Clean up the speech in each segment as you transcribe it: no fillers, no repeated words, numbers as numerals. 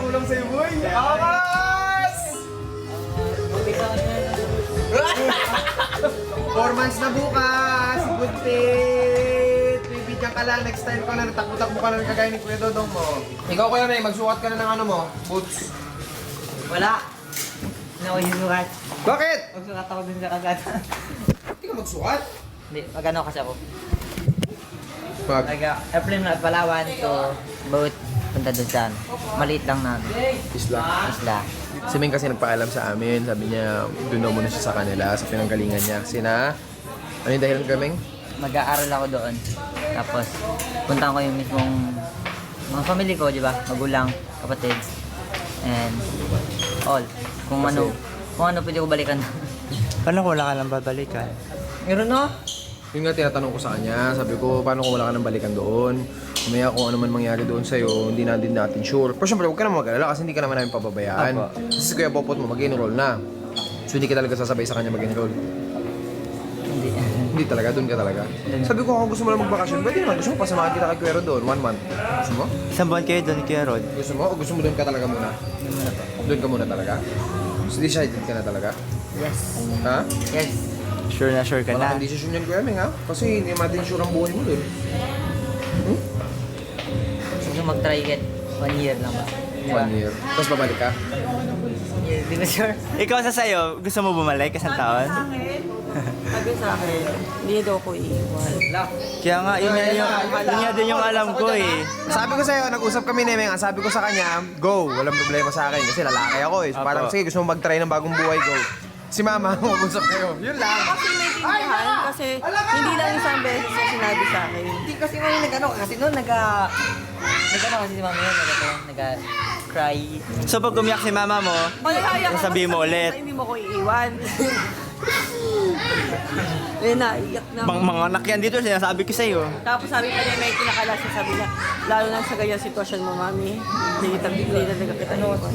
ulam sa'yo, boy. Akas! 4 months na bukas. Buntit. Bibigyan ka lang. Next time ko na natakbo-takbo ka na kagaya ni Kuya Dodong mo. Ikaw Kuya May, magsukat ka na ng ano mo? Boots. Wala. Hindi ako susukat. Bakit? Magsukat ako dun sa kagad. Hindi ka magsukat. Hindi, magano kasi ako. Pag? Airplane na at Palawan to boat punta dun sa ano. Maliit lang na ano, Isla. isla. Si Ming kasi nagpaalam sa amin. Sabi niya, doon daw muna siya sa kanila, sa pinanggalingan niya. Kasi na, ano yung dahilan ka, Ming? Mag-aaral ako doon. Tapos, punta ko yung mismong mga family ko, di ba? Magulang, kapatid, and all. Kung ano pwede ko balikan. Paano kung wala ka nang babalikan? Meron no? Yun nga tinatanong ko sa kanya. Sabi ko, paano kung wala ka nang balikan doon? Kumaya kung ano man mangyari doon sa'yo, hindi na din natin sure. Pero syempre, huwag ka naman mag-alala kasi hindi ka naman namin pababayaan. Apo. Kasi si Kuya Popot mo, mag-enroll na. So hindi ka talaga sasabay sa kanya mag-enroll. Hindi. Hindi talaga, doon ka talaga. Sabi ko, kung gusto mo lang magbakasyon, pwede naman. Gusto mo, pasamahan kita kay Kuya Rod doon, 1 month. Gusto mo? Isang buwan kayo doon, Kuya Rod. Gusto mo? O gusto mo doon ka talaga muna? Doon ka muna talaga? So decided ka na talaga? Yes. Ha? Yes. Sure na sure ka Wala na. kang desisyon yan, Kuya Ming, ha? Kasi hindi natin sure ang buhay mo doon. Gusto mag-try get 1 year lang ba? 1 year. Tapos babalik ka? Yeah, di ba sure? Ikaw sa sayo, gusto mo bumalik isang taon? Sabi sa akin, hindi daw ko iiwan. Kaya nga, yun nga din yung alam ko eh. Sabi ko sa'yo, nag-usap kami ni Ming, sabi ko sa kanya, go, walang problema sa akin kasi lalaki ako eh. So, Apo. parang sige, gusto mo mag-try ng bagong buhay, go. Si Mama, mag-usap kayo. Yun lang. Kasi may tindahan, kasi hindi lang isang beses yung sinabi sa akin. Hindi kasi ngayon nag-ano kasi noon nag-ano kasi si mami yun, nag-cry. So pag umiyak si mama mo, Malaya ka sabihin mo ulit. Hindi mo ko iiwan. Eh, naiyak na. mga anak yan dito, sinasabi ko sa'yo. Tapos sabi pa niya, may kinakalas sabi niya, lalo na sa ganyan sitwasyon mo, mami. Hindi na talaga kita iwan.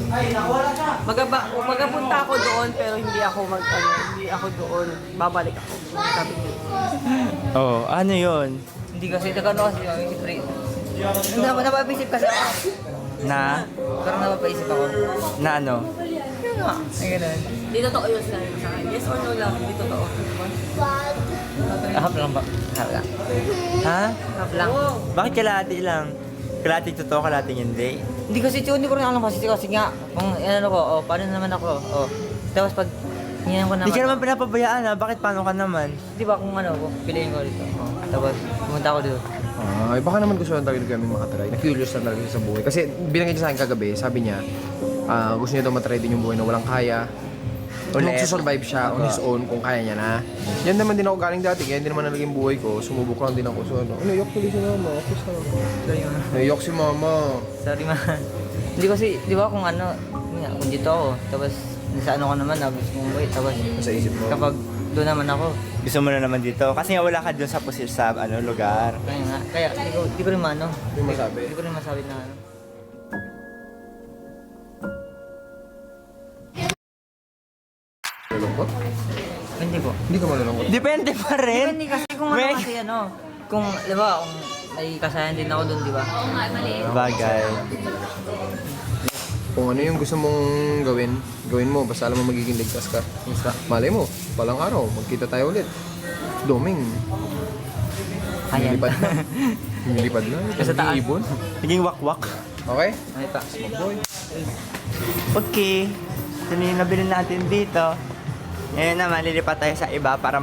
Magapunta ako doon, pero hindi ako doon. Babalik ako. Sabi niya. Oh, ano yun? Hindi kasi nag-ano kasi mami, siyempre. Hindi naman napapaisip kasi ako. Na? Parang napapaisip ako. Na ano? Yun nga. Ay ganun. Hindi totoo yun sinabi mo sa akin. Yes or no lang, hindi totoo. Half lang ba? Half lang. Ha? Half lang. Bakit kalahati lang? Kalating totoo, kalating hindi? Hindi kasi hindi ko rin alam kasi nga kung ano ko, paano naman ako, tapos pag hinyan ko naman, Hindi ka naman pinapabayaan ha, bakit paano ka naman? di ba kung ano, kung piliin ko dito, tapos pumunta ako dito. Ay, baka naman gusto lang talaga kami makatry. Na-curious lang talaga siya sa buhay. Kasi binigay niya sa akin kagabi, sabi niya, gusto niya daw matry din yung buhay na walang kaya. Ulit. Survive siya on his own kung kaya niya na. Yan naman din ako galing dati, kaya hindi naman na naging buhay ko. Sumubok lang din ako. So ano, yok tuloy si mama. Okay sa Sorry man. Nayok si mama. Sorry man. Hindi kasi, di ba kung ano, yun nga, kung dito ako, tapos sa ano ko naman, gusto kong buhay, tapos Sa isip mo. kapag doon naman ako, Gusto mo na naman dito? Kasi nga wala ka doon sa lugar. kaya nga, kaya di ko rin maano, Yung masabi. di ko rin masabi na ano. Malulungkot? Hindi po. Hindi ka malulungkot. Depende pa rin. Depende kasi kung ano May- kasi ano, kung, di ba, kung may kasayan din ako doon, di ba? Bagay. Kung ano yung gusto mong gawin, gawin mo. Basta alam mo magiging ligtas ka. Basta, malay mo, palang araw, magkita tayo ulit. Doming. Ayan. Lumilipad na. Lumilipad na. Sa taas. Ibon. Naging wakwak. Okay? Ay pa. Okay. Ito na yung nabili natin dito. Ngayon naman, lilipat tayo sa iba para